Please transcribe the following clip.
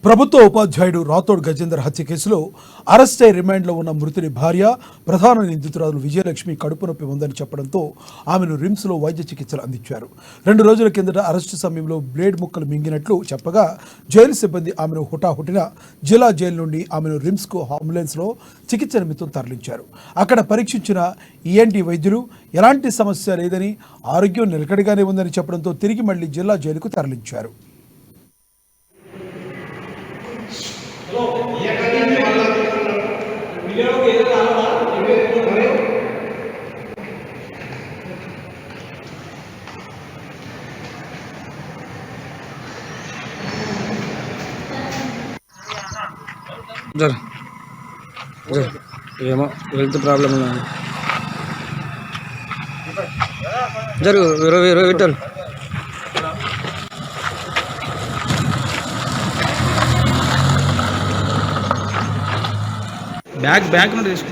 ప్రభుత్వ ఉపాధ్యాయుడు రాథోడ్ గజేందర్ హత్య కేసులో అరెస్ట్ అయి రిమాండ్లో ఉన్న మృతుని భార్య ప్రధాన నిందితురాలు విజయలక్ష్మి కడుపు నొప్పి ఉందని చెప్పడంతో ఆమెను రిమ్స్లో వైద్య చికిత్సలు అందించారు. 2 రోజుల కిందట అరెస్టు సమయంలో బ్లేడ్ ముక్కలు మింగినట్లు చెప్పగా జైలు సిబ్బంది ఆమెను హుటాహుటిన జిల్లా జైలు నుండి ఆమెను రిమ్స్కు అంబులెన్స్లో చికిత్స నిమిత్తం తరలించారు. అక్కడ పరీక్షించిన ఈఎన్టీ వైద్యులు ఎలాంటి సమస్య లేదని, ఆరోగ్యం నిలకడగానే ఉందని చెప్పడంతో తిరిగి మళ్లీ జిల్లా జైలుకు తరలించారు. ఏమో హెల్త్ ప్రాబ్లం జరుగు 20 విట్టలు బ్యాగ్ నుండి తీసుకో.